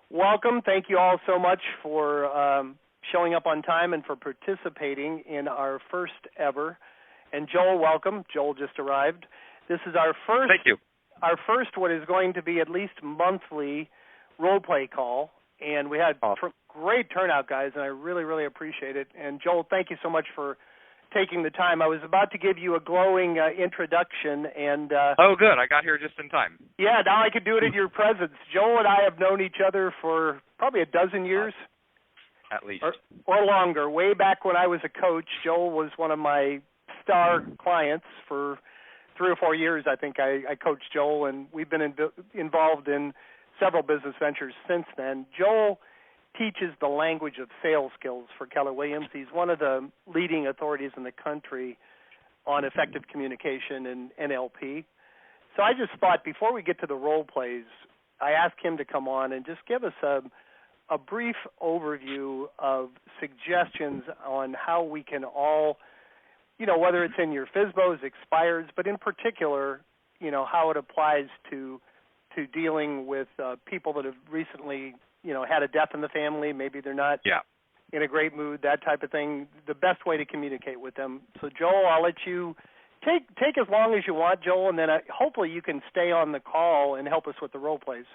Welcome. Thank you all so much for showing up on time and for participating in our first ever. And Joel, welcome. Joel just arrived. This is our first. Thank you. Our first what is going to be at least monthly role play call, and we had great turnout, guys, and I really, really appreciate it. And Joel, thank you so much for taking the time. I was about to give you a glowing introduction, and oh, good. I got here just in time. Yeah, now I could do it in your presence. Joel and I have known each other for probably a dozen years. At least. Or longer. Way back when I was a coach, Joel was one of my star clients for 3 or 4 years. I think I coached Joel, and we've been involved in several business ventures since then. Joel teaches the language of sales skills for Keller Williams. He's one of the leading authorities in the country on effective communication and NLP. So I just thought before we get to the role plays, I asked him to come on and just give us a brief overview of suggestions on how we can all, whether it's in your FSBOs, expires, but in particular, how it applies to dealing with people that have recently had a death in the family. Maybe they're not in a great mood, that type of thing. The best way to communicate with them. So, Joel, I'll let you take as long as you want, Joel, and then hopefully you can stay on the call and help us with the role plays.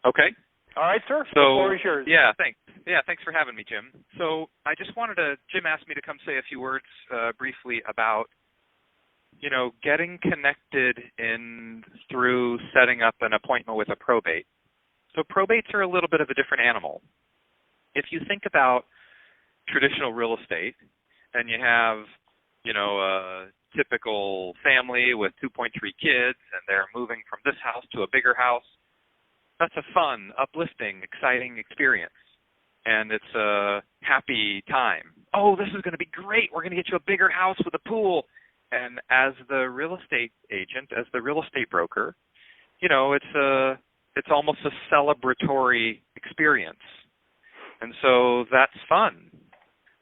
Okay. All right, sir. So, the floor is yours. Yeah, thanks. Yeah, thanks for having me, Jim. So I just wanted to, Jim asked me to come say a few words briefly about, getting connected through setting up an appointment with a probate. So probates are a little bit of a different animal. If you think about traditional real estate and you have, a typical family with 2.3 kids and they're moving from this house to a bigger house, that's a fun, uplifting, exciting experience. And it's a happy time. Oh, this is going to be great. We're going to get you a bigger house with a pool. And as the real estate agent, as the real estate broker, it's almost a celebratory experience. And so that's fun.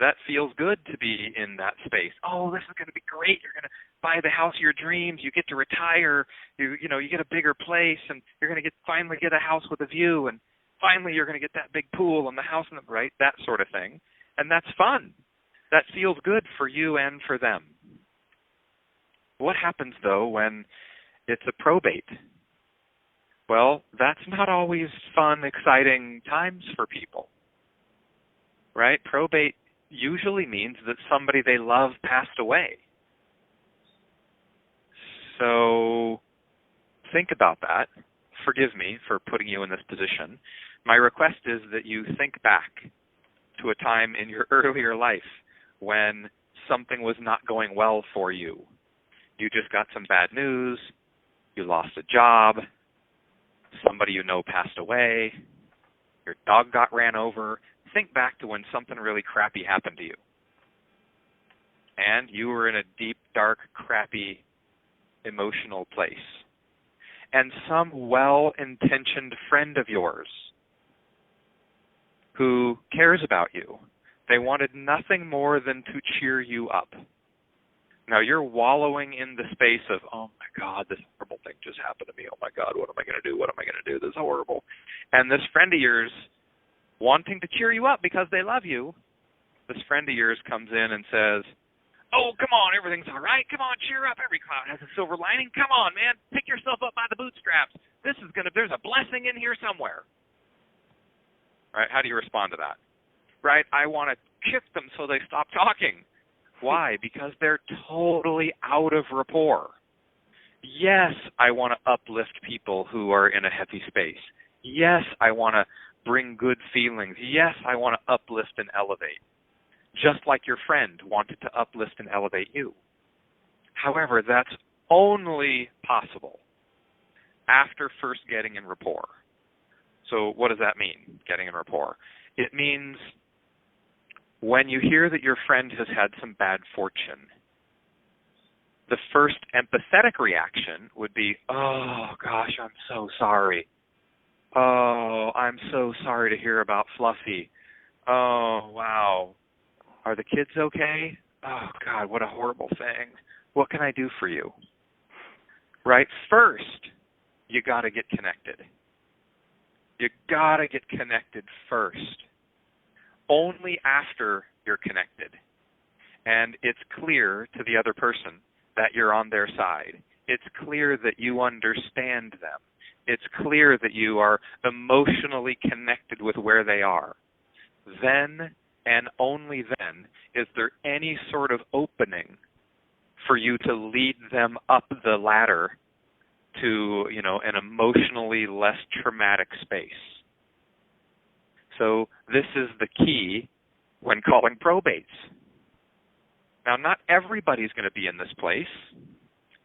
That feels good to be in that space. Oh, this is going to be great. You're going to buy the house of your dreams. You get to retire. You get a bigger place, and you're going to finally get a house with a view, and finally you're going to get that big pool and the house, right? That sort of thing. And that's fun. That feels good for you and for them. What happens, though, when it's a probate? Well, that's not always fun, exciting times for people, right? Probate usually means that somebody they love passed away. So think about that. Forgive me for putting you in this position. My request is that you think back to a time in your earlier life when something was not going well for you. You just got some bad news. You lost a job. Somebody you know passed away. Your dog got ran over. Think back to when something really crappy happened to you. And you were in a deep, dark, crappy, emotional place. And some well-intentioned friend of yours who cares about you, they wanted nothing more than to cheer you up. Now you're wallowing in the space of, oh my God, this horrible thing just happened to me. Oh my God, what am I going to do? What am I going to do? This is horrible. And this friend of yours, wanting to cheer you up because they love you, this friend of yours comes in and says, oh, come on, everything's all right. Come on, cheer up. Every cloud has a silver lining. Come on, man. Pick yourself up by the bootstraps. There's a blessing in here somewhere. Right? How do you respond to that? Right? I want to kick them so they stop talking. Why? Because they're totally out of rapport. Yes, I want to uplift people who are in a heavy space. Yes, I want to bring good feelings. Yes, I want to uplift and elevate. Just like your friend wanted to uplift and elevate you. However, that's only possible after first getting in rapport. So what does that mean, getting in rapport? It means when you hear that your friend has had some bad fortune, the first empathetic reaction would be, oh, gosh, I'm so sorry. Oh, I'm so sorry to hear about Fluffy. Oh, wow. Are the kids okay? Oh, God, what a horrible thing. What can I do for you? Right? First, you got to get connected. You got to get connected first. Only after you're connected and it's clear to the other person that you're on their side, it's clear that you understand them, it's clear that you are emotionally connected with where they are, then and only then is there any sort of opening for you to lead them up the ladder to, an emotionally less traumatic space. So this is the key when calling probates. Now, not everybody's going to be in this place,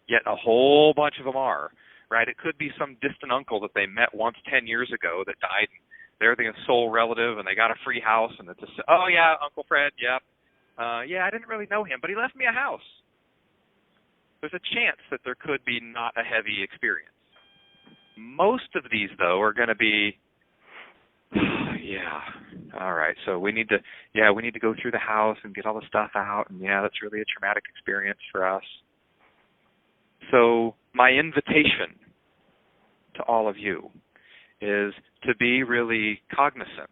yet a whole bunch of them are, right? It could be some distant uncle that they met once 10 years ago that died. They're the sole relative, and they got a free house, and it's just, oh, yeah, Uncle Fred, yep. Yeah, I didn't really know him, but he left me a house. There's a chance that there could be not a heavy experience. Most of these, though, are going to be, yeah, all right, so we need to go through the house and get all the stuff out, and yeah, that's really a traumatic experience for us. So my invitation to all of you is to be really cognizant,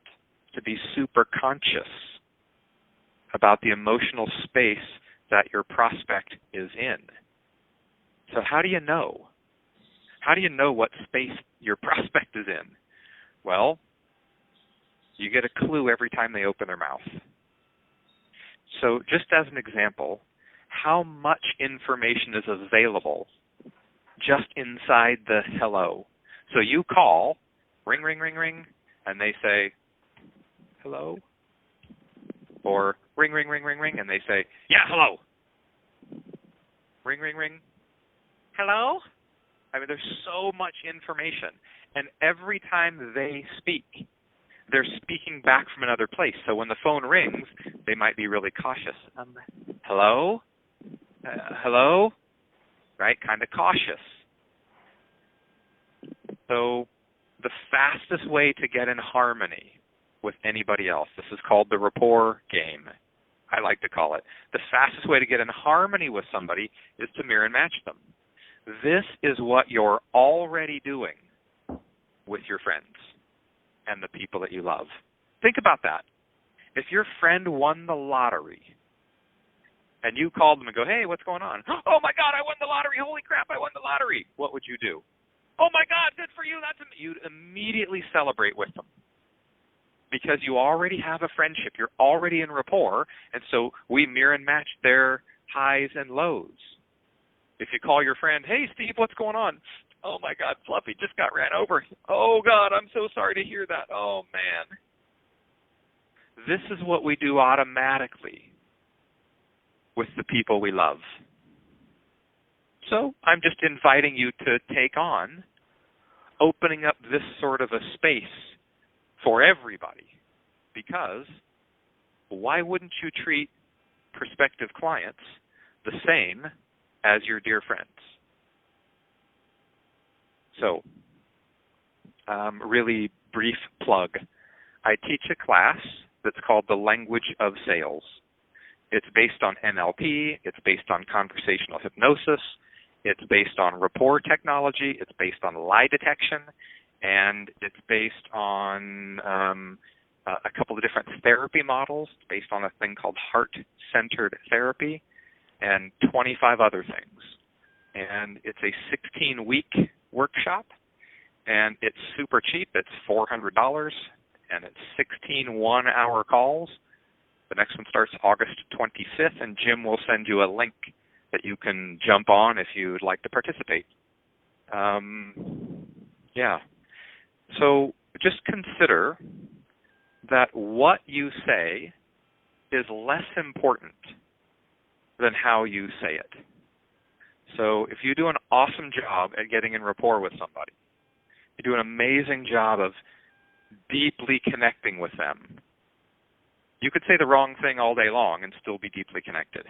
to be super conscious about the emotional space that your prospect is in. So how do you know? How do you know what space your prospect is in? Well, you get a clue every time they open their mouth. So just as an example, how much information is available just inside the hello? So you call, ring, ring, ring, ring, and they say, hello? Or ring, ring, ring, ring, ring, and they say, yeah, hello. Ring, ring, ring, hello? I mean, there's so much information. And every time they speak, they're speaking back from another place. So when the phone rings, they might be really cautious. Hello? Hello? Right? Kind of cautious. So the fastest way to get in harmony with anybody else, this is called the rapport game, I like to call it. The fastest way to get in harmony with somebody is to mirror and match them. This is what you're already doing with your friends and the people that you love. Think about that. If your friend won the lottery and you called them and go, hey, what's going on? Oh, my God, I won the lottery. Holy crap, I won the lottery. What would you do? Oh, my God, good for you. You'd immediately celebrate with them because you already have a friendship. You're already in rapport, and so we mirror and match their highs and lows. If you call your friend, hey, Steve, what's going on? Oh, my God, Fluffy just got ran over. Oh, God, I'm so sorry to hear that. Oh, man. This is what we do automatically with the people we love. So I'm just inviting you to take on opening up this sort of a space for everybody, because why wouldn't you treat prospective clients the same as your dear friends? So, really brief plug. I teach a class that's called The Language of Sales. It's based on NLP. It's based on conversational hypnosis. It's based on rapport technology. It's based on lie detection. And it's based on a couple of different therapy models. It's based on a thing called heart-centered therapy and 25 other things. And it's a 16-week workshop, and it's super cheap. It's $400, and it's 16 one-hour calls. The next one starts August 25th, and Jim will send you a link that you can jump on if you'd like to participate. Yeah. So just consider that what you say is less important than how you say it. So if you do an awesome job at getting in rapport with somebody, you do an amazing job of deeply connecting with them, you could say the wrong thing all day long and still be deeply connected.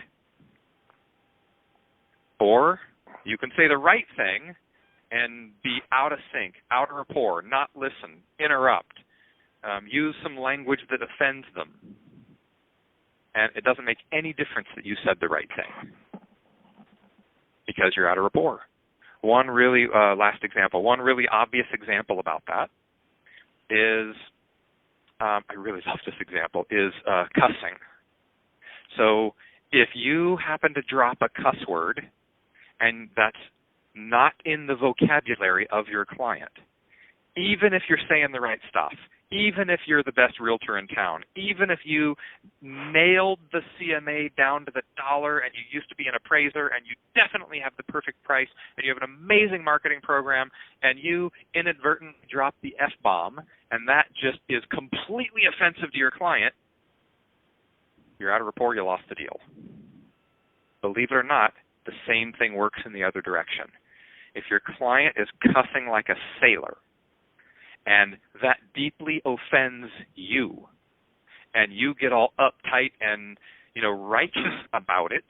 Or you can say the right thing and be out of sync, out of rapport, not listen, interrupt, use some language that offends them. And it doesn't make any difference that you said the right thing because you're out of rapport. One really, last example, one really obvious example about that is, I really love this example, is cussing. So if you happen to drop a cuss word and that's not in the vocabulary of your client, even if you're saying the right stuff, even if you're the best realtor in town, even if you nailed the CMA down to the dollar and you used to be an appraiser and you definitely have the perfect price and you have an amazing marketing program and you inadvertently drop the F-bomb and that just is completely offensive to your client, you're out of rapport, you lost the deal. Believe it or not, the same thing works in the other direction. If your client is cussing like a sailor, and that deeply offends you, and you get all uptight and, righteous about it,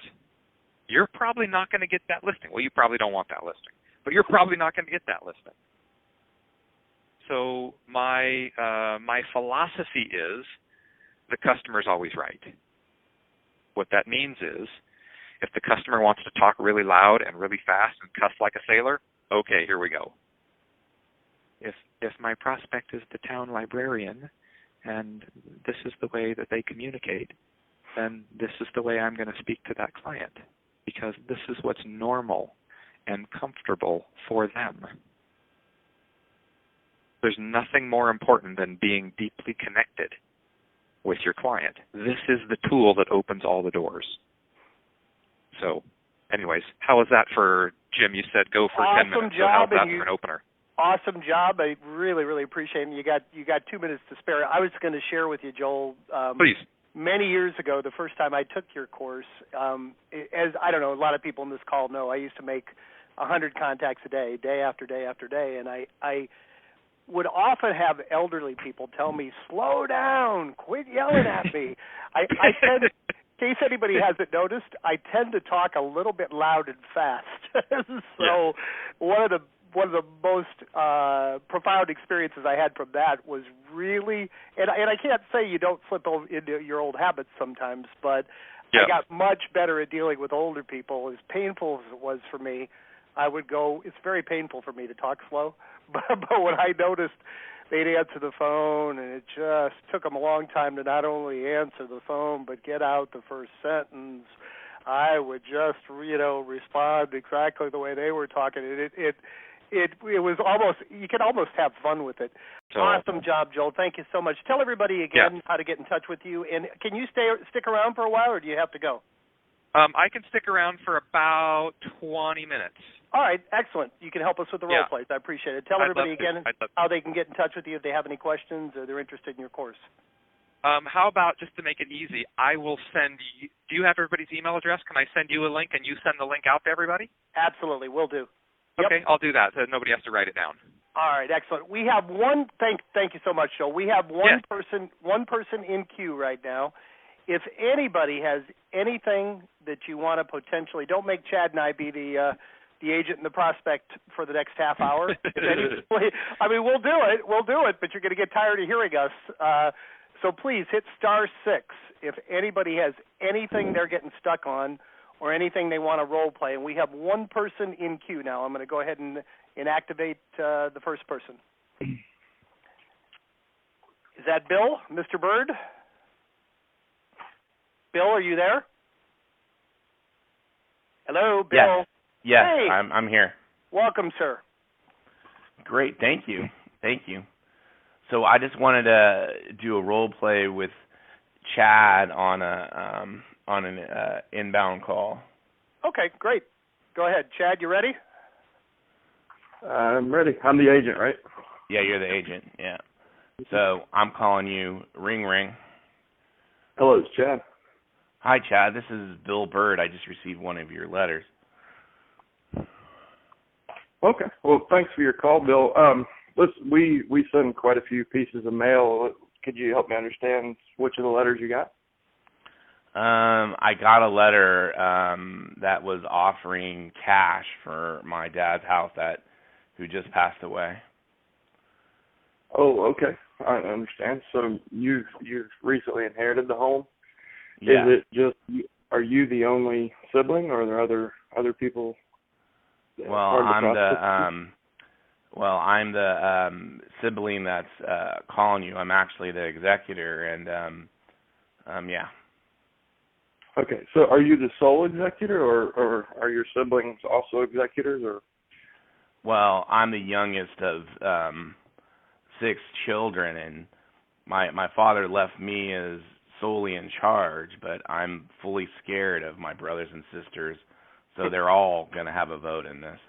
you're probably not going to get that listing. Well, you probably don't want that listing, but you're probably not going to get that listing. So my philosophy is the customer's always right. What that means is if the customer wants to talk really loud and really fast and cuss like a sailor, okay, here we go. If my prospect is the town librarian and this is the way that they communicate, then this is the way I'm going to speak to that client because this is what's normal and comfortable for them. There's nothing more important than being deeply connected with your client. This is the tool that opens all the doors. So, anyways, how was that for Jim? You said go for awesome 10 minutes. Job, so how's that for an opener? Awesome job. I really, really appreciate it. You got 2 minutes to spare. I was going to share with you, Joel. Please. Many years ago, the first time I took your course, as I don't know, a lot of people in this call know, I used to make 100 contacts a day, day after day after day, and I would often have elderly people tell me, "Slow down, quit yelling at me." I tend, in case anybody hasn't noticed, I tend to talk a little bit loud and fast. So one of the most profound experiences I had from that was really, and I can't say you don't slip into your old habits sometimes, but I got much better at dealing with older people. As painful as it was for me, I would go, it's very painful for me to talk slow, but when I noticed they'd answer the phone and it just took them a long time to not only answer the phone but get out the first sentence, I would just, respond exactly the way they were talking. It was almost, you could almost have fun with it. So, awesome job, Joel. Thank you so much. Tell everybody again how to get in touch with you. And can you stick around for a while, or do you have to go? I can stick around for about 20 minutes. All right, excellent. You can help us with the role plays. I appreciate it. Tell everybody again how they can get in touch with you if they have any questions or they're interested in your course. How about, just to make it easy, I will send you, do you have everybody's email address? Can I send you a link and you send the link out to everybody? Absolutely, will do. Okay, I'll do that so nobody has to write it down. All right, excellent. We have one. Thank you so much, Joe. We have one person in queue right now. If anybody has anything that you want to potentially, don't make Chad and I be the agent and the prospect for the next half hour. We'll do it, but you're going to get tired of hearing us. So please hit *6 if anybody has anything they're getting stuck on, or anything they want to role play. And we have one person in queue now. I'm going to go ahead and activate the first person. Is that Bill, Mr. Bird? Bill, are you there? Hello, Bill. Yes, hey. I'm here. Welcome, sir. Great, thank you. So I just wanted to do a role play with Chad on an inbound call. Okay, great. Go ahead. Chad, you ready? I'm ready. I'm the agent, right? Yeah, you're the agent, yeah. So I'm calling you. Ring, ring. Hello, it's Chad. Hi, Chad. This is Bill Bird. I just received one of your letters. Okay. Well, thanks for your call, Bill. We send quite a few pieces of mail. Could you help me understand which of the letters you got? I got a letter that was offering cash for my dad's house who just passed away. Oh, okay. I understand. So you've recently inherited the home? Yeah. Is it just, are you the only sibling, or are there other people? Well, Well, I'm the sibling that's calling you. I'm actually the executor, and yeah. Okay, so are you the sole executor, or are your siblings also executors, or? Well, I'm the youngest of 6 children, and my father left me as solely in charge, but I'm fully scared of my brothers and sisters, so they're all going to have a vote in this.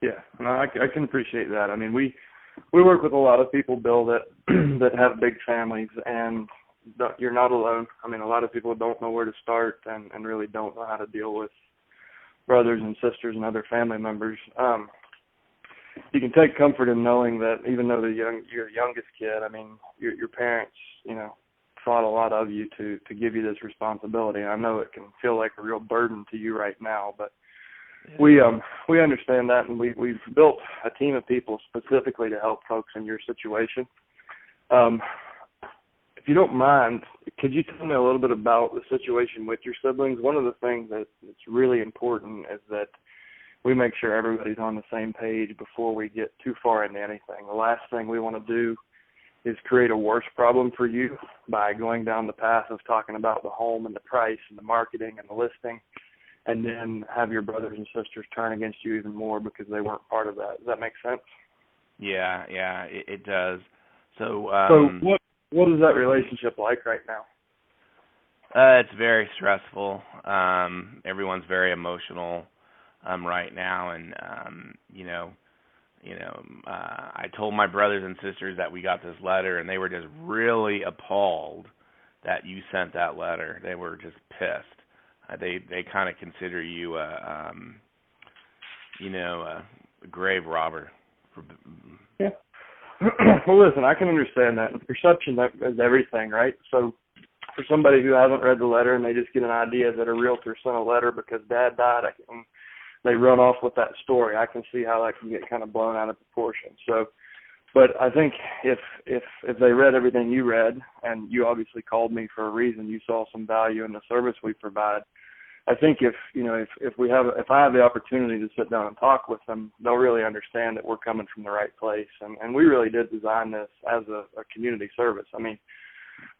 Yeah, no, I can appreciate that. I mean, we work with a lot of people, Bill, that that have big families, and you're not alone. I mean, a lot of people don't know where to start and really don't know how to deal with brothers and sisters and other family members. You can take comfort in knowing that even though you're the youngest kid, I mean, your parents, thought a lot of you to give you this responsibility. I know it can feel like a real burden to you right now, but we understand that, and we've built a team of people specifically to help folks in your situation. If you don't mind, could you tell me a little bit about the situation with your siblings? One of the things that's really important is that we make sure everybody's on the same page before we get too far into anything. The last thing we want to do is create a worse problem for you by going down the path of talking about the home and the price and the marketing and the listing, and then have your brothers and sisters turn against you even more because they weren't part of that. Does that make sense? Yeah, it does. So what is that relationship like right now? It's very stressful. Everyone's very emotional right now, and I told my brothers and sisters that we got this letter, and they were just really appalled that you sent that letter. They were just pissed. They kind of consider you a grave robber. Yeah. Well, listen, I can understand that. Perception is everything, right? So for somebody who hasn't read the letter and they just get an idea that a realtor sent a letter because Dad died, they run off with that story. I can see how that can get kind of blown out of proportion. So, but I think if they read everything you read, and you obviously called me for a reason, you saw some value in the service we provide. I think if I have the opportunity to sit down and talk with them, they'll really understand that we're coming from the right place. And we really did design this as a community service. I mean,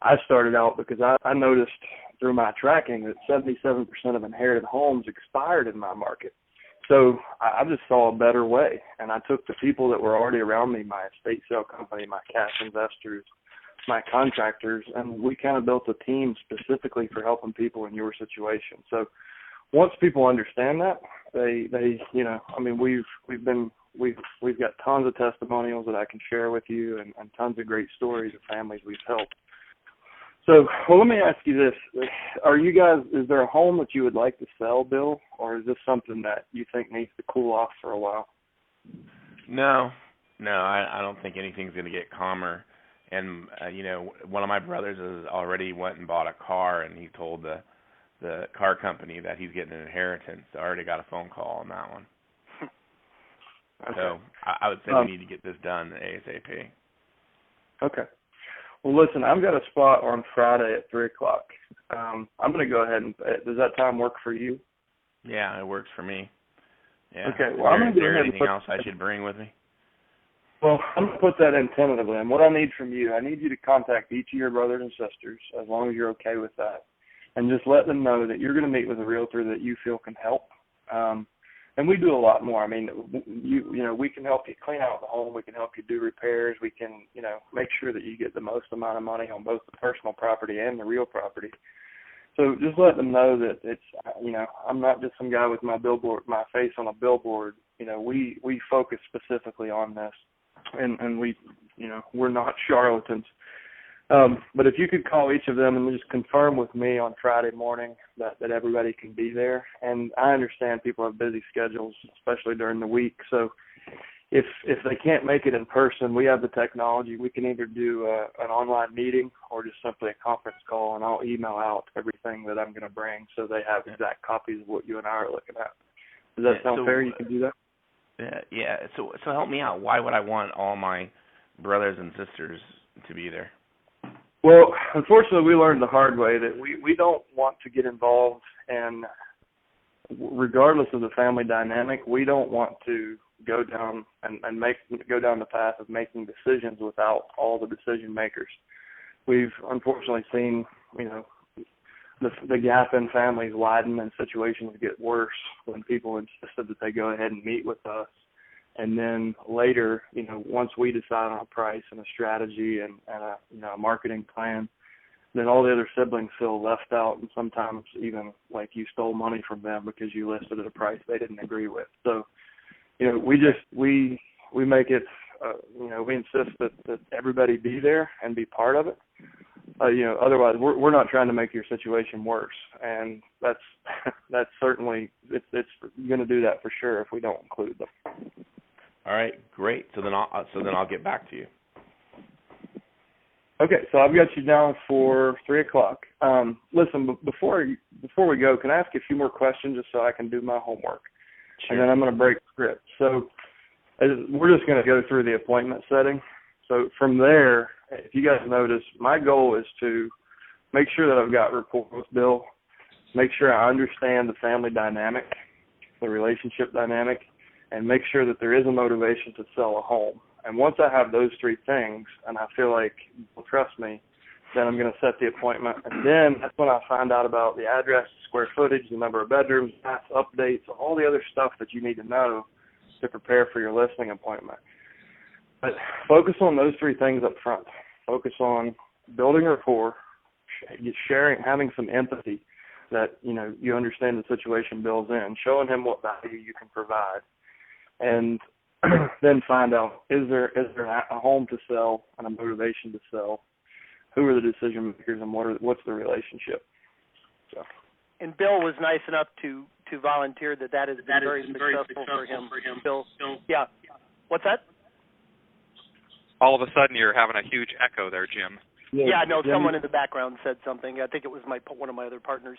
I started out because I noticed through my tracking that 77% of inherited homes expired in my market. So I just saw a better way, and I took the people that were already around me, my estate sale company, my cash investors, my contractors, and we kind of built a team specifically for helping people in your situation. So once people understand that, they we've got tons of testimonials that I can share with you, and tons of great stories of families we've helped. So, well, let me ask you this. Is there a home that you would like to sell, Bill, or is this something that you think needs to cool off for a while? No, I don't think anything's going to get calmer. And, one of my brothers has already went and bought a car, and he told the car company that he's getting an inheritance. I already got a phone call on that one. Okay. So I would say we need to get this done ASAP. Okay. Well, listen, I've got a spot on Friday at 3 o'clock. I'm going to go ahead and – does that time work for you? Yeah, it works for me. Yeah. Okay. Well, is there anything else I should bring with me? Well, I'm going to put that in tentatively. And what I need from you, I need you to contact each of your brothers and sisters, as long as you're okay with that, and just let them know that you're going to meet with a realtor that you feel can help. And we do a lot more. I mean, we can help you clean out the home. We can help you do repairs. We can, make sure that you get the most amount of money on both the personal property and the real property. So just let them know that it's, I'm not just some guy with my face on a billboard. We focus specifically on this, and we're not charlatans. But if you could call each of them and just confirm with me on Friday morning that everybody can be there. And I understand people have busy schedules, especially during the week. So if they can't make it in person, we have the technology. We can either do an online meeting or just simply a conference call, and I'll email out everything that I'm going to bring so they have exact copies of what you and I are looking at. Does that sound fair? You can do that? Yeah. So help me out. Why would I want all my brothers and sisters to be there? Well, unfortunately, we learned the hard way that we don't want to get involved, and regardless of the family dynamic, we don't want to go down the path of making decisions without all the decision makers. We've unfortunately seen, the gap in families widen and situations get worse when people insisted that they go ahead and meet with us. And then later, once we decide on a price and a strategy and a marketing plan, then all the other siblings feel left out, and sometimes even like you stole money from them because you listed at a price they didn't agree with. So, we make it, we insist that everybody be there and be part of it. Otherwise we're not trying to make your situation worse, and that's certainly it's going to do that for sure if we don't include them. All right, great. So then I'll get back to you. Okay, so I've got you down for 3:00. Listen, before we go, can I ask you a few more questions just so I can do my homework? Sure. And then I'm going to break script. So we're just going to go through the appointment setting. So from there, if you guys notice, my goal is to make sure that I've got rapport with Bill, make sure I understand the family dynamic, the relationship dynamic, and make sure that there is a motivation to sell a home. And once I have those three things, and I feel like you'll trust me, then I'm going to set the appointment. And then that's when I find out about the address, square footage, the number of bedrooms, baths, updates, all the other stuff that you need to know to prepare for your listing appointment. But focus on those three things up front. Focus on building rapport, sharing, having some empathy that, you understand the situation Bill's in, showing him what value you can provide. And then find out, is there a home to sell and a motivation to sell? Who are the decision makers, and what's the relationship? So. And Bill was nice enough to volunteer that has been very successful for him. Bill, yeah. What's that? All of a sudden, you're having a huge echo there, Jim. Yeah, no, someone in the background said something. I think it was one of my other partners.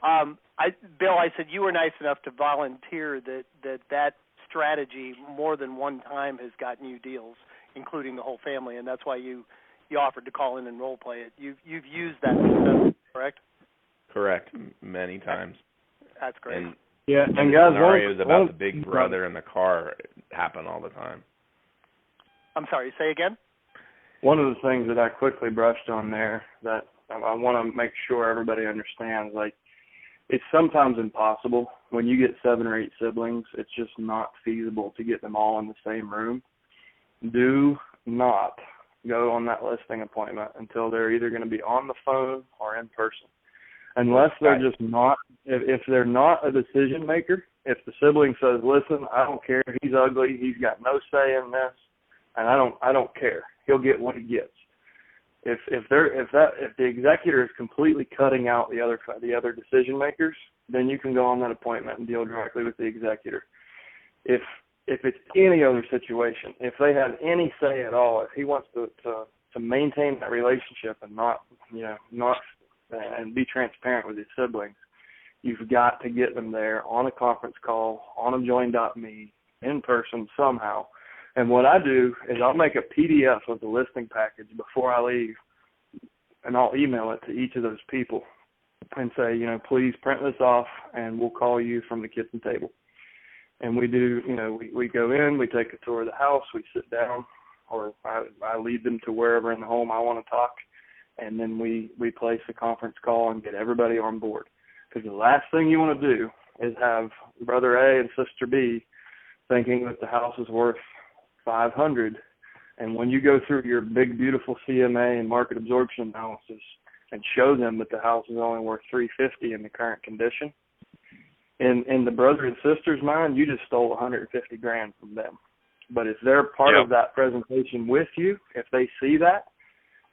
Bill, I said you were nice enough to volunteer that strategy more than one time has gotten you deals, including the whole family, and that's why you offered to call in and role play it. You've used that successfully, correct? Correct, many times. That's great. And guys, scenarios about the big brother in the car happen all the time. I'm sorry, say again? One of the things that I quickly brushed on there that I want to make sure everybody understands, it's sometimes impossible. When you get 7 or 8 siblings, it's just not feasible to get them all in the same room. Do not go on that listing appointment until they're either going to be on the phone or in person. Unless they're just not, if they're not a decision maker, if the sibling says, listen, I don't care, he's ugly, he's got no say in this, and I don't care. He'll get what he gets. If the executor is completely cutting out the other decision makers, then you can go on that appointment and deal directly with the executor. If it's any other situation, if they have any say at all, if he wants to maintain that relationship and not and be transparent with his siblings, you've got to get them there on a conference call, on a join.me, in person somehow. And what I do is I'll make a PDF of the listing package before I leave, and I'll email it to each of those people and say, please print this off, and we'll call you from the kitchen table. And we do, we go in, we take a tour of the house, we sit down, or I lead them to wherever in the home I want to talk, and then we place a conference call and get everybody on board. Because the last thing you want to do is have brother A and sister B thinking that the house is worth $500, and when you go through your big, beautiful CMA and market absorption analysis and show them that the house is only worth $350 in the current condition, in the brother and sister's mind, you just stole $150,000 from them. But if they're part of that presentation with you, if they see that,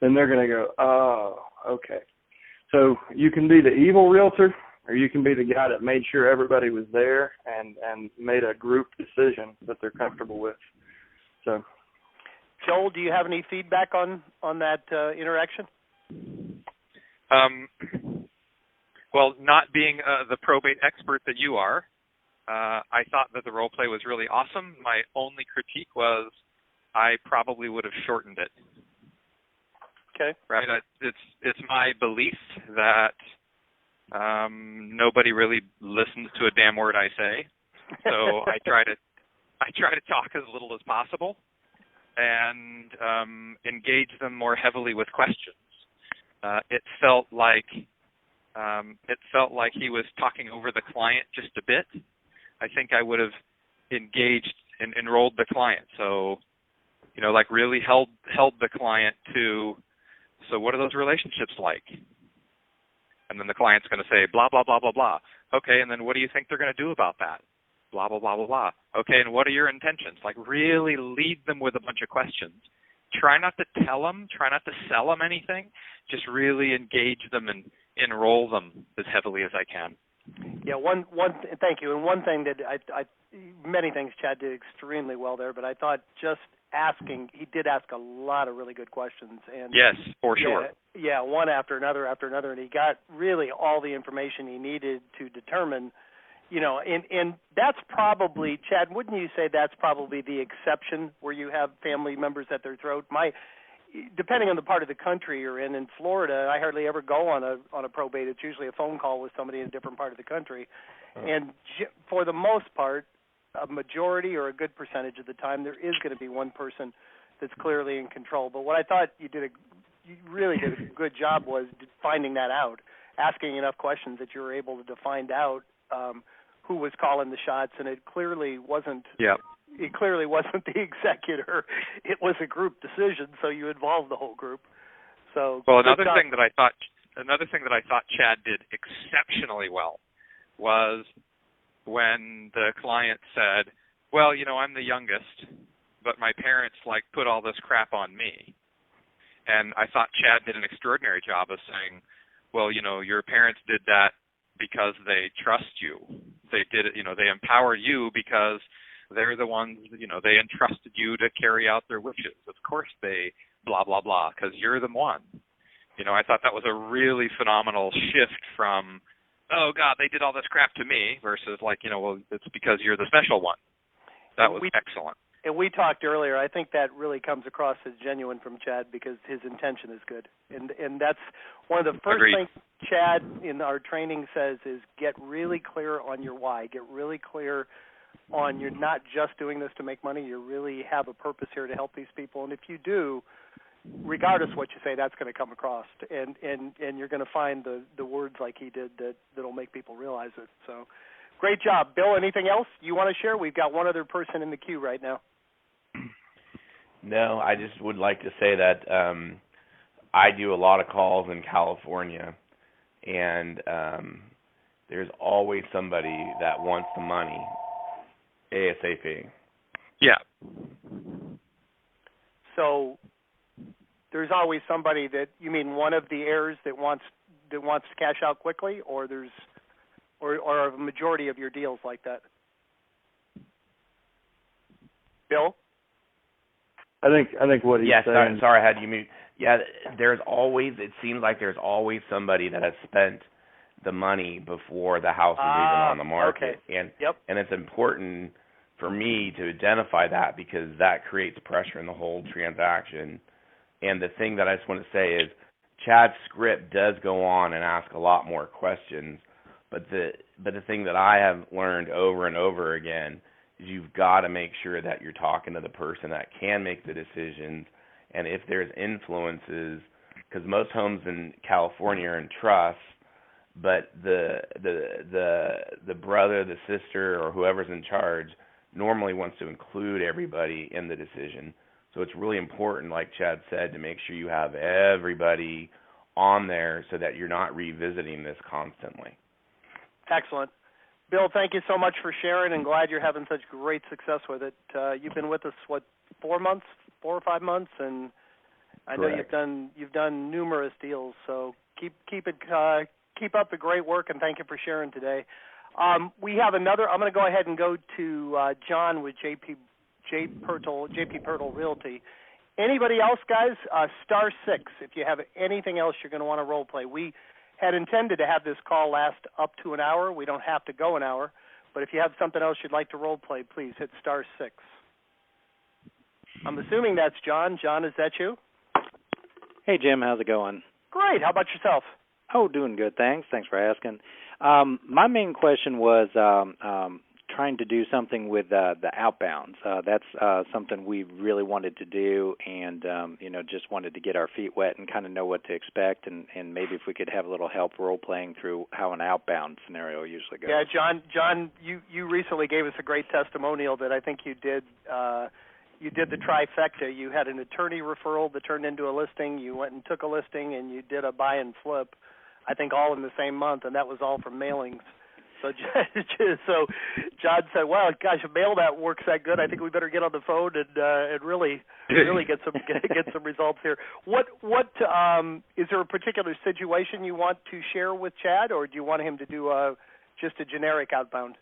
then they're going to go, oh, okay. So you can be the evil realtor, or you can be the guy that made sure everybody was there and made a group decision that they're comfortable with. So, Joel, do you have any feedback on that interaction? Well, not being the probate expert that you are, I thought that the role play was really awesome. My only critique was I probably would have shortened it. Okay. Right. It's my belief that nobody really listens to a damn word I say, so I I try to talk as little as possible and engage them more heavily with questions. It felt like he was talking over the client just a bit. I think I would have engaged and enrolled the client. So, like really held the client to, so what are those relationships like? And then the client's going to say, blah, blah, blah, blah, blah. Okay, and then what do you think they're going to do about that? Blah, blah, blah, blah, blah. Okay, and what are your intentions? Like really lead them with a bunch of questions. Try not to tell them, try not to sell them anything. Just really engage them and enroll them as heavily as I can. Yeah, thank you. And one thing that I many things Chad did extremely well there, but I thought just asking, he did ask a lot of really good questions. And yes, for sure. Yeah, one after another, and he got really all the information he needed to determine, and that's probably, Chad, wouldn't you say that's probably the exception where you have family members at their throat? Depending on the part of the country you're in Florida, I hardly ever go on a probate. It's usually a phone call with somebody in a different part of the country. And for the most part, a majority or a good percentage of the time, there is going to be one person that's clearly in control. But what I thought you really did a good job was finding that out, asking enough questions that you were able to find out who was calling the shots, and it clearly wasn't. Yeah. It clearly wasn't the executor. It was a group decision, so you involved the whole group. So another thing that I thought Chad did exceptionally well was when the client said, "Well, I'm the youngest, but my parents put all this crap on me." And I thought Chad did an extraordinary job of saying, "Well, your parents did that because they trust you. They did it, they empower you because they're the ones, they entrusted you to carry out their wishes. Of course they blah, blah, blah, because you're the one." I thought that was a really phenomenal shift from, oh, God, they did all this crap to me, versus well, it's because you're the special one. That was excellent. And we talked earlier, I think that really comes across as genuine from Chad because his intention is good. And that's one of the first things Chad in our training says is get really clear on your why. Get really clear on you're not just doing this to make money. You really have a purpose here to help these people. And if you do, regardless of what you say, that's going to come across. And you're going to find the words like he did that'll make people realize it. So great job. Bill, anything else you want to share? We've got one other person in the queue right now. No, I just would like to say that I do a lot of calls in California, and there's always somebody that wants the money ASAP. Yeah. So there's always somebody that, you mean one of the heirs that wants to cash out quickly, or or a majority of your deals like that? Bill? I think what he's saying. Sorry, I had you mute. Yeah, it seems like there's always somebody that has spent the money before the house is even on the market. Okay. And it's important for me to identify that because that creates pressure in the whole transaction. And the thing that I just want to say is Chad's script does go on and ask a lot more questions, but the thing that I have learned over and over again is you've got to make sure that you're talking to the person that can make the decisions. And if there's influences, because most homes in California are in trust, but the brother, the sister, or whoever's in charge normally wants to include everybody in the decision. So it's really important, like Chad said, to make sure you have everybody on there so that you're not revisiting this constantly. Excellent. Bill, thank you so much for sharing, and glad you're having such great success with it. You've been with us, 4 or 5 months, and I know you've done numerous deals. So keep up the great work, and thank you for sharing today. We have another. I'm going to go ahead and go to John with JP Pirtle Realty. Anybody else, guys? *6 if you have anything else you're going to want to role play. We had intended to have this call last up to an hour. We don't have to go an hour, but if you have something else you'd like to role play, please hit *6. I'm assuming that's John. John, is that you? Hey, Jim. How's it going? Great. How about yourself? Oh, doing good. Thanks for asking. My main question was trying to do something with the outbounds. That's something we really wanted to do, and just wanted to get our feet wet and kind of know what to expect, and maybe if we could have a little help role playing through how an outbound scenario usually goes. Yeah, John, you recently gave us a great testimonial that I think you did. You did the trifecta. You had an attorney referral that turned into a listing. You went and took a listing, and you did a buy and flip. I think all in the same month, and that was all from mailings. So John said, "Well, gosh, if mail that works that good, I think we better get on the phone and really get some results here." What is there a particular situation you want to share with Chad, or do you want him to do just a generic outbound?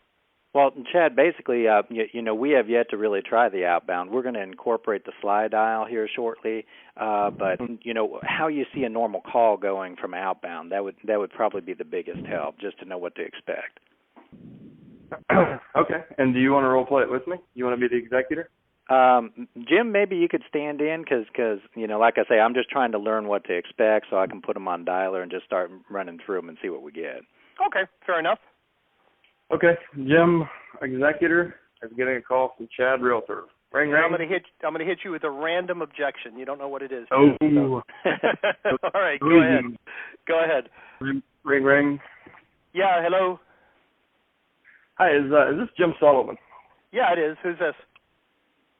Well, Chad, basically, we have yet to really try the outbound. We're going to incorporate the slide dial here shortly, but how you see a normal call going from outbound, that would probably be the biggest help, just to know what to expect. Okay. And do you want to role play it with me? You want to be the executor? Jim, maybe you could stand in because like I say, I'm just trying to learn what to expect so I can put them on dialer and just start running through them and see what we get. Okay, fair enough. Okay, Jim, executor, is getting a call from Chad, realtor. Ring, ring. I'm gonna hit you with a random objection. You don't know what it is. Oh. So. All right, go ahead. Go ahead. Ring, ring. Yeah, hello. Hi, is this Jim Sullivan? Yeah, it is. Who's this?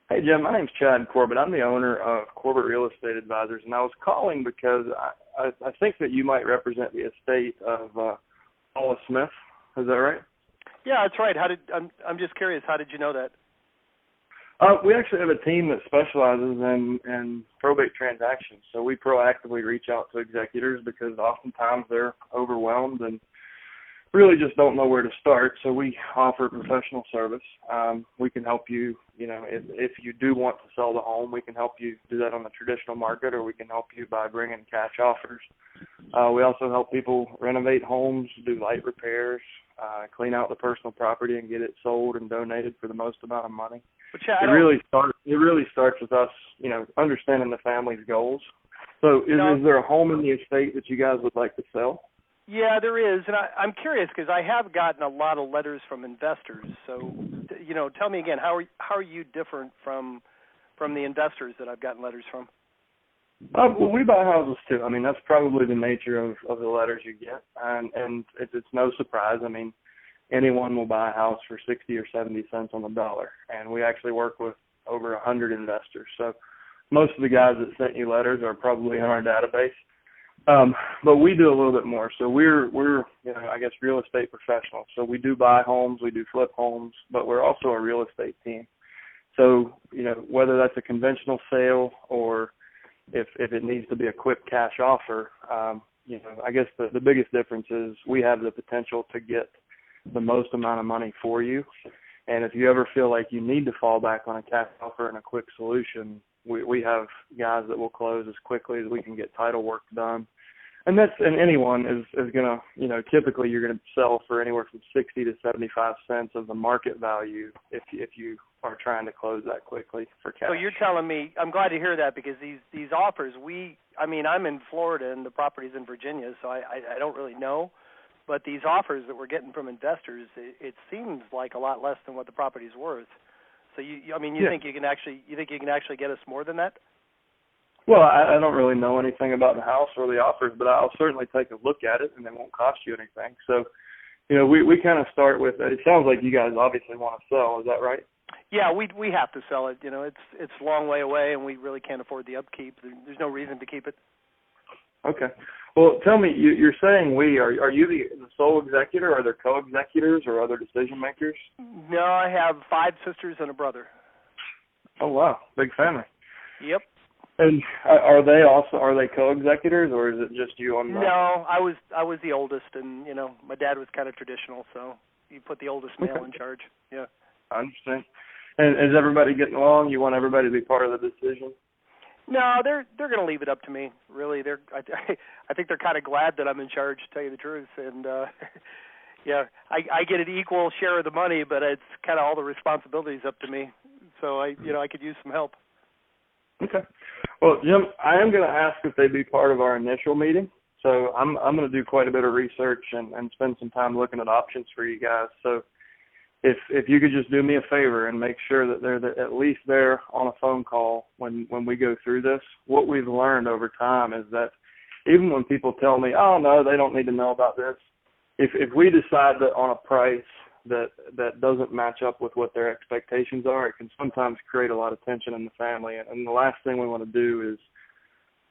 Hey, Jim, my name's Chad Corbett. I'm the owner of Corbett Real Estate Advisors, and I was calling because I think that you might represent the estate of Paula Smith. Is that right? Yeah, that's right. I'm just curious. How did you know that? We actually have a team that specializes in probate transactions. So we proactively reach out to executors because oftentimes they're overwhelmed and really just don't know where to start. So we offer professional service. We can help you, if you do want to sell the home, we can help you do that on the traditional market, or we can help you by bringing cash offers. We also help people renovate homes, do light repairs, clean out the personal property and get it sold and donated for the most amount of money. It really starts with us, understanding the family's goals. So is there a home in the estate that you guys would like to sell? Yeah, there is, and I'm curious because I have gotten a lot of letters from investors. So, tell me again, how are you different from the investors that I've gotten letters from? Well, we buy houses too. I mean, that's probably the nature of the letters you get, and it's no surprise. I mean, anyone will buy a house for 60 or 70 cents on the dollar, and we actually work with over 100 investors. So most of the guys that sent you letters are probably in our database. But we do a little bit more. So we're I guess real estate professionals. So we do buy homes, we do flip homes, but we're also a real estate team. So, whether that's a conventional sale or if it needs to be a quick cash offer, I guess the biggest difference is we have the potential to get the most amount of money for you. And if you ever feel like you need to fall back on a cash offer and a quick solution, we have guys that will close as quickly as we can get title work done. And anyone is going to, typically you're going to sell for anywhere from 60 to 75 cents of the market value if you are trying to close that quickly for cash. So you're telling me, I'm glad to hear that because these offers, I'm in Florida and the property's in Virginia, so I don't really know. But these offers that we're getting from investors, it seems like a lot less than what the property's worth. So you think you can actually get us more than that? Well, I don't really know anything about the house or the offers, but I'll certainly take a look at it, and it won't cost you anything. So, we kind of start with it. It sounds like you guys obviously want to sell. Is that right? Yeah, we have to sell it. It's a long way away, and we really can't afford the upkeep. There's no reason to keep it. Okay. Well, tell me, you're saying are you the sole executor? Are there co-executors or other decision makers? No, I have 5 sisters and a brother. Oh, wow. Big family. Yep. And are they co-executors, or is it just you on the... No, I was the oldest, and, my dad was kind of traditional, so you put the oldest male in charge. Yeah. I understand. And is everybody getting along? You want everybody to be part of the decision? No, they're going to leave it up to me. Really, I think they're kind of glad that I'm in charge, to tell you the truth. And yeah, I get an equal share of the money, but it's kind of all the responsibilities up to me. So I could use some help. Okay. Well, Jim, I am going to ask if they be part of our initial meeting. So I'm going to do quite a bit of research and spend some time looking at options for you guys. So if you could just do me a favor and make sure that they're at least there on a phone call when we go through this. What we've learned over time is that even when people tell me, oh, no, they don't need to know about this, if we decide that on a price that doesn't match up with what their expectations are, it can sometimes create a lot of tension in the family. And the last thing we want to do is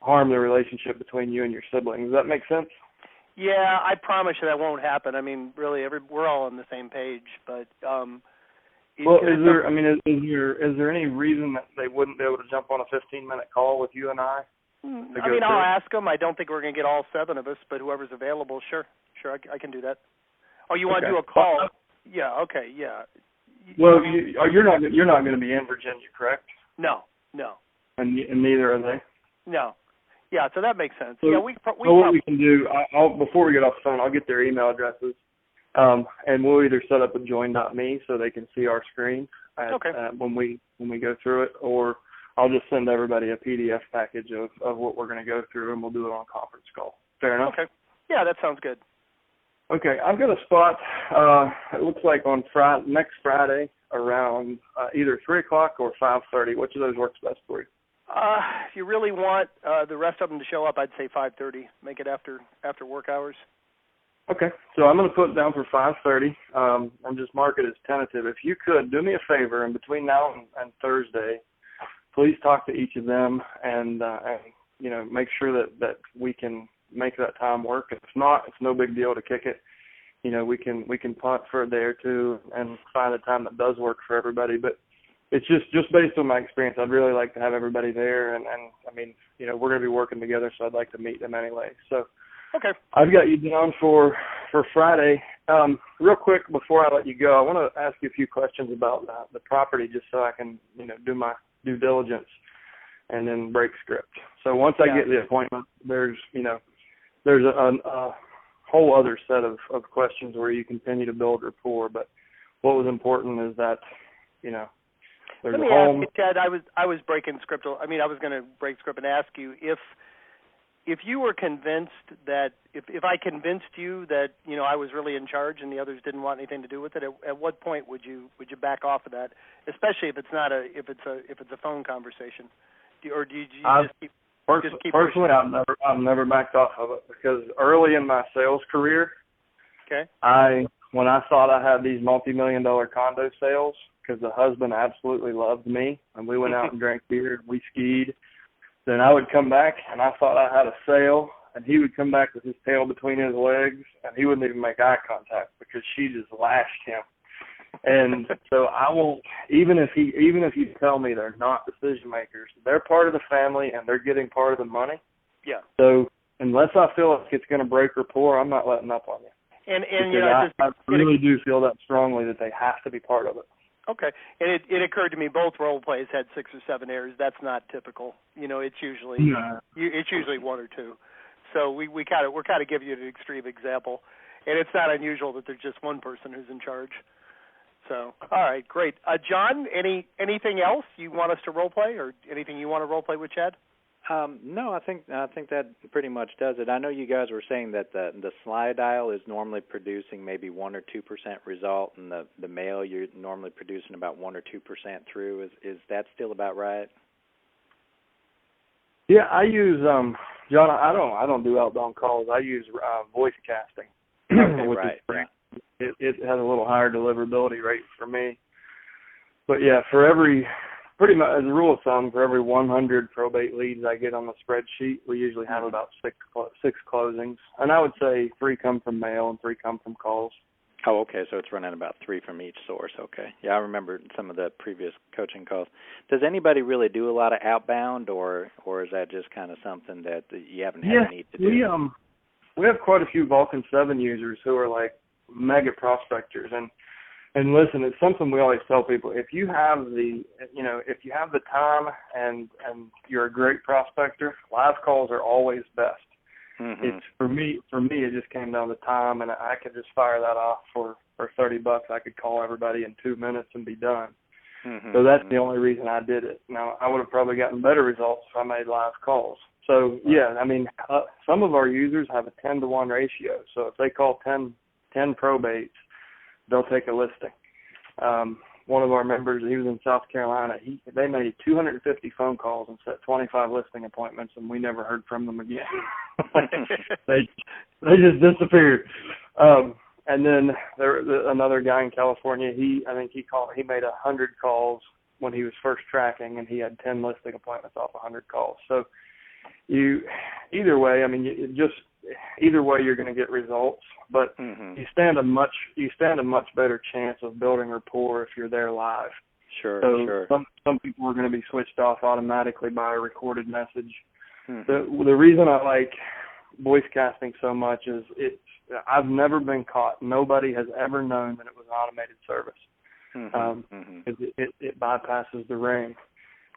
harm the relationship between you and your siblings. Does that make sense? Yeah, I promise you that won't happen. I mean, really, we're all on the same page. But well, is there any reason that they wouldn't be able to jump on a 15-minute call with you and I? I mean, I'll ask them. I don't think we're going to get all 7 of us, but whoever's available, sure, I can do that. Oh, you want to do a call? Yeah. Okay. Yeah. Well, you're not going to be in Virginia, correct? No. And neither are they. No. Yeah. So that makes sense. So, yeah. What we can do, I'll before we get off the phone, I'll get their email addresses, and we'll either set up a join.me so they can see our screen when we go through it, or I'll just send everybody a PDF package of what we're going to go through, and we'll do it on a conference call. Fair enough? Okay. Yeah, that sounds good. Okay, I've got a spot, it looks like on next Friday around either 3 o'clock or 5:30. Which of those works best for you? If you really want the rest of them to show up, I'd say 5:30. Make it after work hours. Okay, so I'm going to put it down for 5:30 and just mark it as tentative. If you could, do me a favor, and between now and Thursday, please talk to each of them and make sure that we can make that time work. If not, it's no big deal to kick it. We can punt for a day or two and find a time that does work for everybody. But it's just based on my experience, I'd really like to have everybody there. And I mean, we're going to be working together, so I'd like to meet them anyway. So okay, I've got you down for Friday. Real quick before I let you go, I want to ask you a few questions about the property, just so I can do my due diligence and then break script. So once I get the appointment, there's a whole other set of questions where you continue to build rapport. But what was important is that, there's Let me a home. ask you, Ted, I was breaking script. I mean, I was going to break script and ask you if you were convinced that, if I convinced you that, I was really in charge and the others didn't want anything to do with it, at what point would you back off of that? Especially if it's not if it's a phone conversation, or do you just keep? Personally, I've never backed off of it, because early in my sales career, when I thought I had these multi-million-dollar condo sales, because the husband absolutely loved me, and we went out and drank beer and we skied, then I would come back and I thought I had a sale, and he would come back with his tail between his legs, and he wouldn't even make eye contact because she just lashed him. And so I won't, even if you tell me they're not decision makers, they're part of the family and they're getting part of the money. Yeah. So unless I feel like it's going to break rapport, I'm not letting up on you. And I really do feel that strongly that they have to be part of it. Okay. And it occurred to me both role plays had 6 or 7 errors. That's not typical. It's usually it's usually 1 or 2. So we're kind of giving you an extreme example, and it's not unusual that there's just one person who's in charge. So, all right, great. John, anything else you want us to role play, or anything you want to role play with Chad? No, I think that pretty much does it. I know you guys were saying that the slide dial is normally producing maybe 1 or 2% result, and the mail you're normally producing about 1 or 2% through. Is that still about right? Yeah, I use John. I don't do outbound calls. I use voice casting. Okay, right. It has a little higher deliverability rate for me. But yeah, pretty much as a rule of thumb, for every 100 probate leads I get on the spreadsheet, we usually have about 6 closings. And I would say 3 come from mail and 3 come from calls. Oh, okay, so it's running about 3 from each source. Okay. Yeah, I remember some of the previous coaching calls. Does anybody really do a lot of outbound, or is that just kind of something that you haven't had a need to do? We have quite a few Vulcan 7 users who are like mega prospectors, and listen, it's something we always tell people. If you have the time and you're a great prospector, live calls are always best. Mm-hmm. It's for me it just came down to time, and I could just fire that off for $30. I could call everybody in 2 minutes and be done. Mm-hmm. So that's the only reason I did it. Now, I would have probably gotten better results if I made live calls. So yeah, I mean, some of our users have a 10-to-1 ratio. So if they call 10 probates, they'll take a listing. one of our members, he was in South Carolina. They made 250 phone calls and set 25 listing appointments, and we never heard from them again. they just disappeared. And then another guy in California. He made 100 calls when he was first tracking, and he had 10 listing appointments off 100 calls. So either way, you're going to get results, but you stand a much better chance of building rapport if you're there live. Sure. Some people are going to be switched off automatically by a recorded message. The reason I like voice casting so much is I've never been caught. Nobody has ever known that it was an automated service. It bypasses the ring.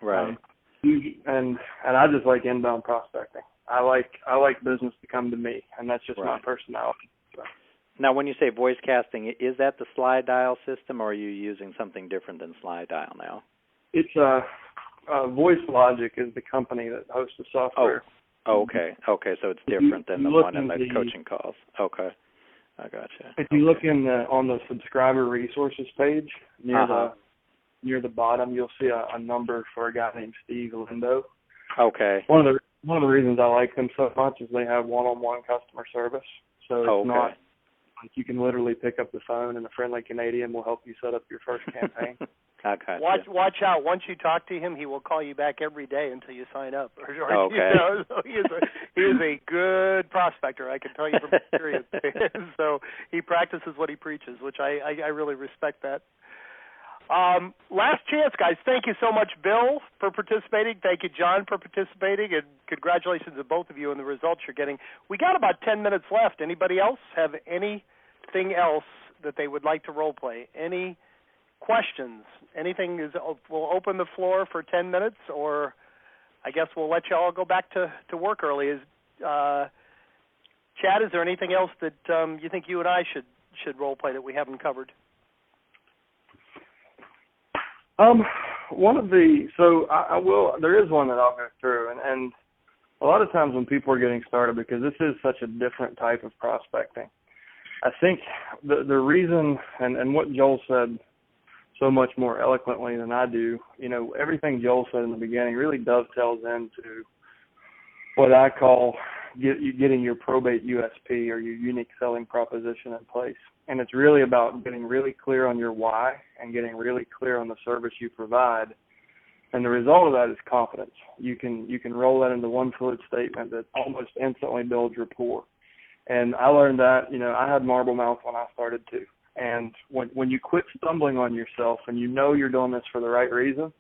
Right. And I just like inbound prospecting. I like business to come to me, and that's just my personality. So. Now, when you say voice casting, is that the slide dial system, or are you using something different than slide dial now? It's Voice Logic is the company that hosts the software. Oh, okay. So it's different than the one in the coaching calls. Okay, I gotcha. If you look on the subscriber resources page near the bottom, you'll see a number for a guy named Steve Lindo. Okay. One of the reasons I like them so much is they have one-on-one customer service. So it's not like you can literally pick up the phone and a friendly Canadian will help you set up your first campaign. Okay. Watch out. Once you talk to him, he will call you back every day until you sign up. Okay. So he is a good prospector, I can tell you from experience. So he practices what he preaches, which I really respect that. Last chance, guys. Thank you so much, Bill, for participating. Thank you, John, for participating, and congratulations to both of you on the results you're getting. We got about 10 minutes left. Anybody else have anything else that they would like to role play? Any questions? Anything? We'll open the floor for 10 minutes, or I guess we'll let you all go back to work early. Chad, is there anything else that you think you and I should role play that we haven't covered? There is one that I'll go through, and a lot of times when people are getting started, because this is such a different type of prospecting, I think the reason, and what Joel said so much more eloquently than I do, everything Joel said in the beginning really dovetails into what I call getting your probate USP or your unique selling proposition in place. And it's really about getting really clear on your why and getting really clear on the service you provide. And the result of that is confidence. You can roll that into one fluid statement that almost instantly builds rapport. And I learned that, I had marble mouth when I started too. And when you quit stumbling on yourself and you're doing this for the right reason,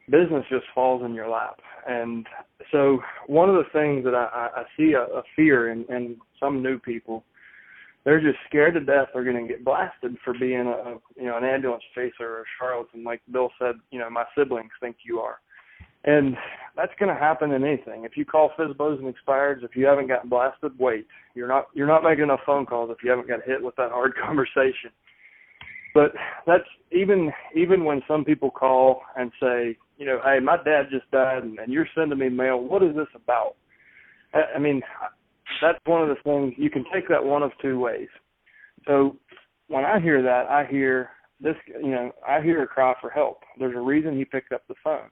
business just falls in your lap. And so one of the things that I see a fear in some new people, they're just scared to death they're going to get blasted for being an ambulance chaser or a charlatan, like Bill said. My siblings think you are, and that's going to happen in anything. If you call FSBOs and expireds, if you haven't gotten blasted, wait. You're not making enough phone calls if you haven't got hit with that hard conversation. But that's even when some people call and say, hey, my dad just died, and you're sending me mail. What is this about? I mean, that's one of the things. You can take that one of two ways. So when I hear that, I hear a cry for help. There's a reason he picked up the phone.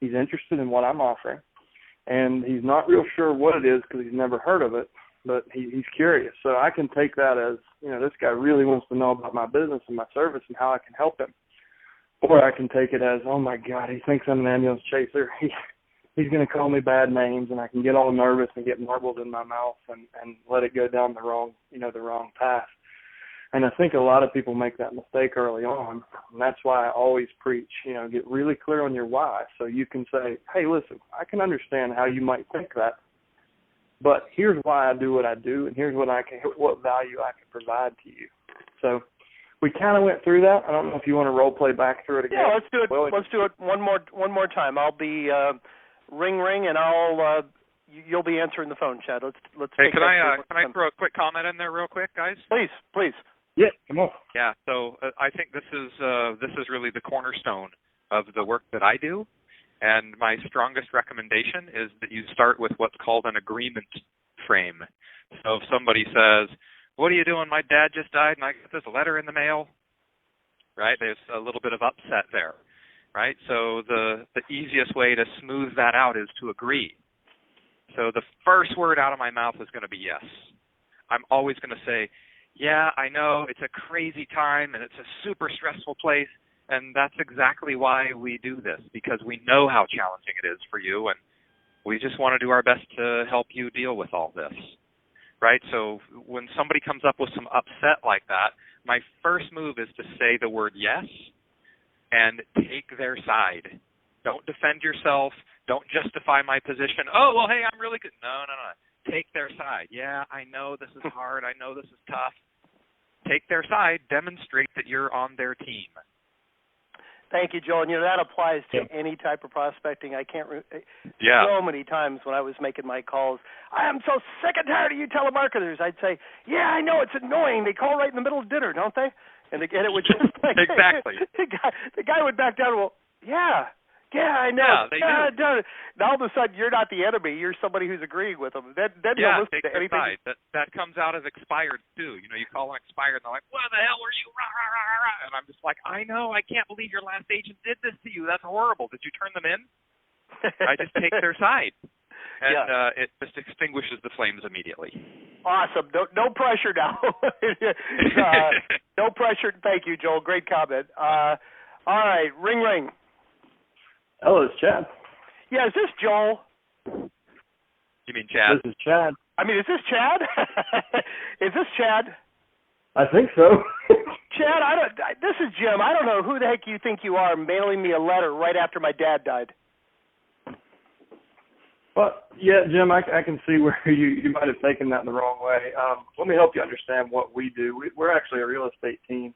He's interested in what I'm offering, and he's not real sure what it is because he's never heard of it, but he's curious. So I can take that as, this guy really wants to know about my business and my service and how I can help him. Or I can take it as, oh, my God, he thinks I'm an ambulance chaser. He's going to call me bad names, and I can get all nervous and get marbles in my mouth and let it go down the wrong path. And I think a lot of people make that mistake early on, and that's why I always preach, get really clear on your why, so you can say, hey, listen, I can understand how you might think that, but here's why I do what I do, and here's what value I can provide to you. So we kind of went through that. I don't know if you want to role play back through it again. Yeah, let's do it. Let's do it one more time. I'll be ring, and you'll be answering the phone, Chad. Let's. Hey, can I throw a quick comment in there, real quick, guys? Please. Yeah, come on. Yeah. So I think this is really the cornerstone of the work that I do, and my strongest recommendation is that you start with what's called an agreement frame. So if somebody says, "What are you doing? My dad just died, and I got this letter in the mail," right? There's a little bit of upset there, right? So the easiest way to smooth that out is to agree. So the first word out of my mouth is going to be yes. I'm always going to say, yeah, I know it's a crazy time and it's a super stressful place, and that's exactly why we do this, because we know how challenging it is for you, and we just want to do our best to help you deal with all this, right? So when somebody comes up with some upset like that, my first move is to say the word yes and take their side. Don't defend yourself. Don't justify my position. Oh, well, hey, I'm really good. No. Take their side. Yeah, I know this is hard. I know this is tough. Take their side. Demonstrate that you're on their team. Thank you, Joel. And, that applies to any type of prospecting. I can't so many times when I was making my calls, I am so sick and tired of you telemarketers. I'd say, yeah, I know, it's annoying. They call right in the middle of dinner, don't they? And again, it would just like exactly. The guy would back down. Well, yeah, I know. Yeah, they do. Now all of a sudden, you're not the enemy. You're somebody who's agreeing with them. Then you'll listen take to anything. Side. That comes out as expired too. You call them expired, and they're like, "What the hell were you?" Rah, rah, rah, rah. And I'm just like, "I know. I can't believe your last agent did this to you. That's horrible. Did you turn them in?" I just take their side, and it just extinguishes the flames immediately. Awesome. No pressure now. No pressure. Thank you, Joel. Great comment. All right, ring. Hello, it's Chad. Yeah, is this Joel? You mean Chad? This is Chad. I mean, is this Chad? Is this Chad? I think so. Chad, this is Jim. I don't know who the heck you think you are mailing me a letter right after my dad died. Well, yeah, Jim, I can see where you might have taken that in the wrong way. Let me help you understand what we do. We're actually a real estate team,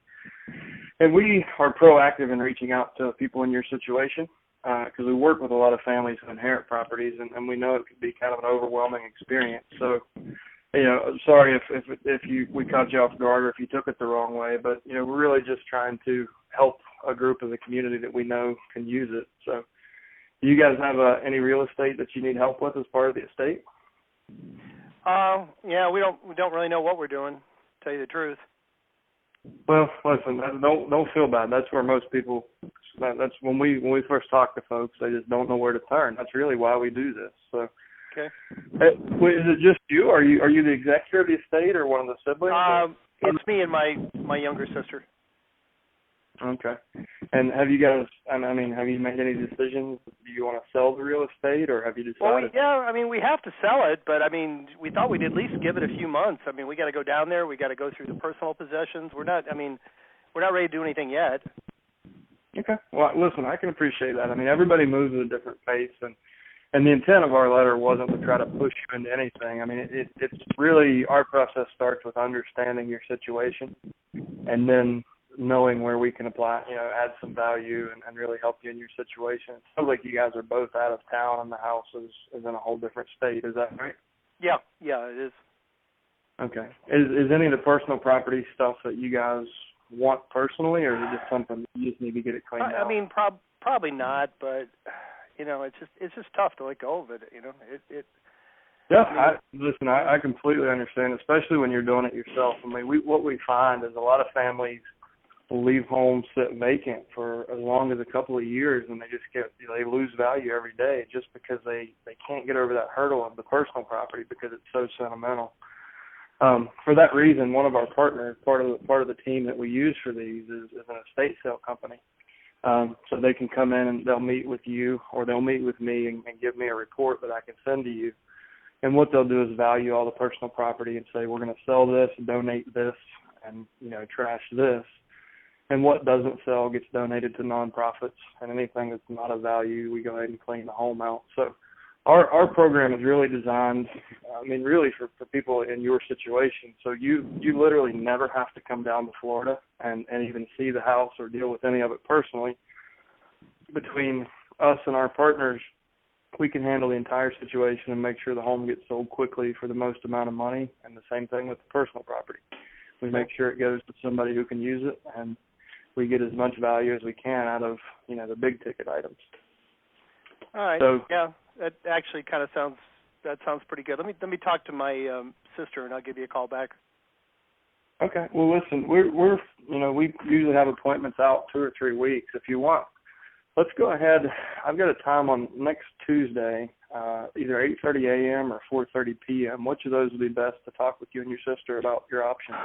and we are proactive in reaching out to people in your situation. Because we work with a lot of families who inherit properties, and we know it could be kind of an overwhelming experience. So, sorry if we caught you off guard or if you took it the wrong way, but we're really just trying to help a group of the community that we know can use it. So, do you guys have any real estate that you need help with as part of the estate? Yeah, we don't really know what we're doing, to tell you the truth. Well, listen, don't feel bad. That's where most people. That's when we first talk to folks, they just don't know where to turn. That's really why we do this. So, okay. Is it just you? Are you the executor of the estate or one of the siblings? It's me and my younger sister. Okay. And have you guys? I mean, have you made any decisions? Do you want to sell the real estate, or have you decided? Well, we have to sell it, but we thought we'd at least give it a few months. We got to go down there. We got to go through the personal possessions. We're not ready to do anything yet. Okay. Well, listen, I can appreciate that. Everybody moves at a different pace, and the intent of our letter wasn't to try to push you into anything. It's really, our process starts with understanding your situation, and then knowing where we can apply, add some value and really help you in your situation. It sounds like you guys are both out of town and the house is in a whole different state. Is that right? Yeah, it is. Okay. Is any of the personal property stuff that you guys want personally, or is it just something you just need to get it cleaned out? Probably not, but it's just tough to let go of it. Listen, I completely understand, especially when you're doing it yourself. What we find is a lot of families will leave homes sit vacant for as long as a couple of years, and they lose value every day just because they can't get over that hurdle of the personal property because it's so sentimental. For that reason, one of our partners, part of the team that we use for these is an estate sale company. So they can come in and they'll meet with you, or they'll meet with me and give me a report that I can send to you. And what they'll do is value all the personal property and say, we're going to sell this, donate this, and trash this. And what doesn't sell gets donated to nonprofits, and anything that's not of value, we go ahead and clean the home out. So our program is really designed, really for people in your situation. So you literally never have to come down to Florida and even see the house or deal with any of it personally. Between us and our partners, we can handle the entire situation and make sure the home gets sold quickly for the most amount of money, and the same thing with the personal property. We make sure it goes to somebody who can use it, and we get as much value as we can out of, the big ticket items. All right. So, yeah, that actually kind of sounds pretty good. Let me talk to my sister, and I'll give you a call back. Okay. Well, listen, we're we usually have appointments out 2 or 3 weeks. If you want, let's go ahead. I've got a time on next Tuesday, either 8:30 a.m. or 4:30 p.m. Which of those would be best to talk with you and your sister about your options?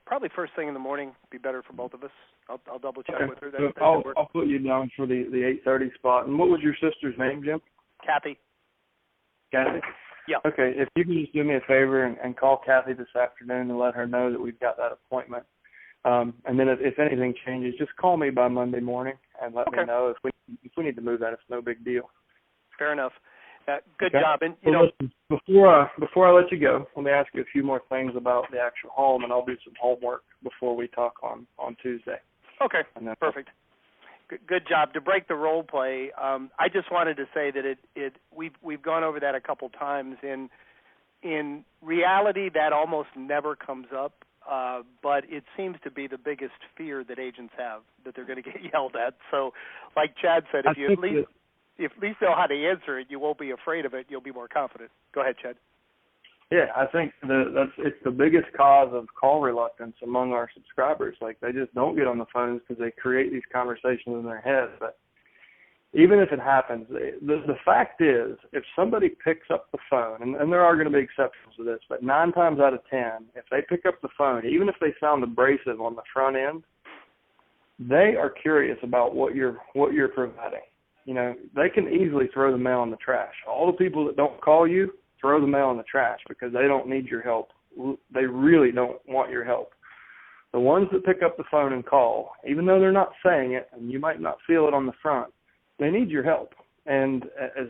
Probably first thing in the morning would be better for both of us. I'll double check with her. So I'll put you down for the 8:30 spot. And what was your sister's name, Jim? Kathy. Kathy? Yeah. Okay, if you can just do me a favor and call Kathy this afternoon and let her know that we've got that appointment. And then if anything changes, just call me by Monday morning and let me know. If we need to move that, it's no big deal. Fair enough. Good job. And listen, before I let you go, let me ask you a few more things about the actual home, and I'll do some homework before we talk on Tuesday. Okay. Perfect. Good job. To break the role play, I just wanted to say that we've gone over that a couple times. In reality, that almost never comes up, but it seems to be the biggest fear that agents have, that they're going to get yelled at. So, like Chad said, if you at least know how to answer it, you won't be afraid of it. You'll be more confident. Go ahead, Chad. Yeah, I think it's the biggest cause of call reluctance among our subscribers. Like, they just don't get on the phones because they create these conversations in their head. But even if it happens, the fact is, if somebody picks up the phone, and there are going to be exceptions to this, but 9 times out of 10, if they pick up the phone, even if they sound abrasive on the front end, they are curious about what you're providing. They can easily throw the mail in the trash. All the people that don't call you, throw the mail in the trash because they don't need your help. They really don't want your help. The ones that pick up the phone and call, even though they're not saying it, and you might not feel it on the front, they need your help. And as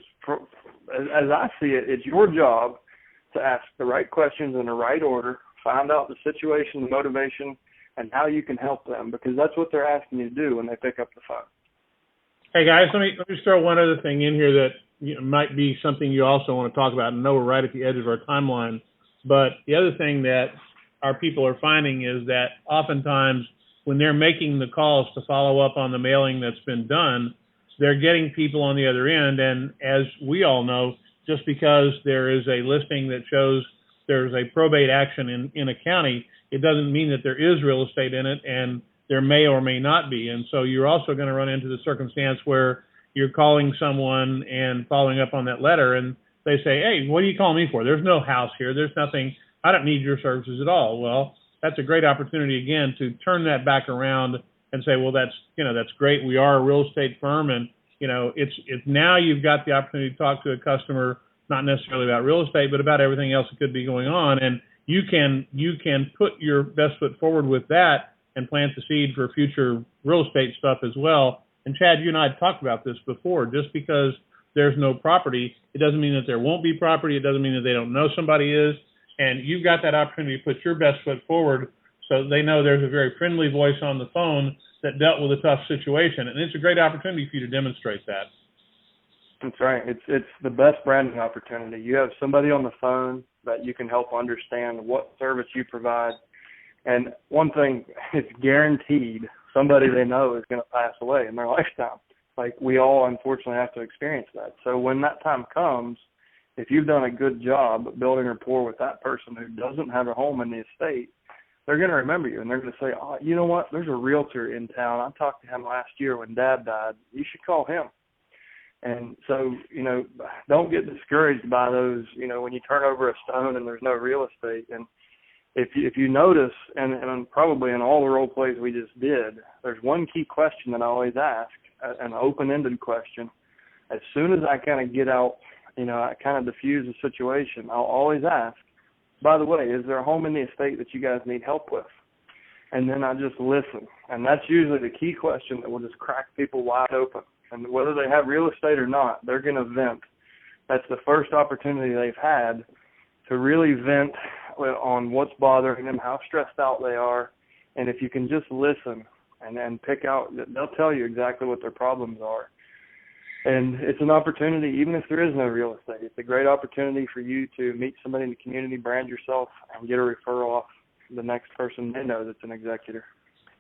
I see it, it's your job to ask the right questions in the right order, find out the situation, the motivation, and how you can help them, because that's what they're asking you to do when they pick up the phone. Hey guys, let me just throw one other thing in here that might be something you also want to talk about. And I know we're right at the edge of our timeline, but the other thing that our people are finding is that oftentimes when they're making the calls to follow up on the mailing that's been done, they're getting people on the other end. And as we all know, just because there is a listing that shows there's a probate action in a county, it doesn't mean that there is real estate in it, and there may or may not be. And so you're also going to run into the circumstance where you're calling someone and following up on that letter, and they say, hey, what are you calling me for? There's no house here. There's nothing. I don't need your services at all. Well, that's a great opportunity, again, to turn that back around and say, well, that's great. We are a real estate firm, and, it's now you've got the opportunity to talk to a customer, not necessarily about real estate, but about everything else that could be going on. And you can put your best foot forward with that and plant the seed for future real estate stuff as well. And Chad, you and I had talked about this before. Just because there's no property, it doesn't mean that there won't be property. It doesn't mean that they don't know somebody is. And you've got that opportunity to put your best foot forward so they know there's a very friendly voice on the phone that dealt with a tough situation. And it's a great opportunity for you to demonstrate that. That's right. It's the best branding opportunity. You have somebody on the phone that you can help understand what service you provide. And one thing, it's guaranteed somebody they know is going to pass away in their lifetime. Like, we all, unfortunately, have to experience that. So when that time comes, if you've done a good job building rapport with that person who doesn't have a home in the estate, they're going to remember you, and they're going to say, oh, you know what, there's a realtor in town. I talked to him last year when Dad died. You should call him. And so, don't get discouraged by those, when you turn over a stone and there's no real estate. And if you notice, and probably in all the role plays we just did, there's one key question that I always ask, an open-ended question. As soon as I kind of get out, I kind of diffuse the situation, I'll always ask, by the way, is there a home in the estate that you guys need help with? And then I just listen. And that's usually the key question that will just crack people wide open. And whether they have real estate or not, they're going to vent. That's the first opportunity they've had to really vent on what's bothering them, how stressed out they are. And if you can just listen and pick out, they'll tell you exactly what their problems are. And it's an opportunity, even if there is no real estate, it's a great opportunity for you to meet somebody in the community, brand yourself, and get a referral off the next person they know that's an executor.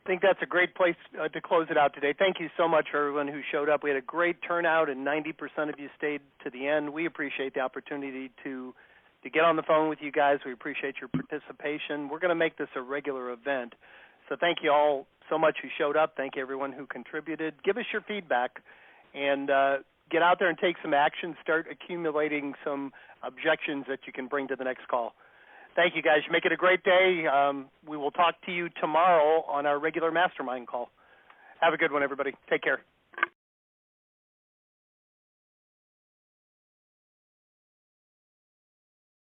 I think that's a great place to close it out today. Thank you so much for everyone who showed up. We had a great turnout, and 90% of you stayed to the end. We appreciate the opportunity to to get on the phone with you guys. We appreciate your participation. We're going to make this a regular event. So thank you all so much who showed up. Thank you, everyone who contributed. Give us your feedback and get out there and take some action. Start accumulating some objections that you can bring to the next call. Thank you, guys. Make it a great day. We will talk to you tomorrow on our regular mastermind call. Have a good one, everybody. Take care.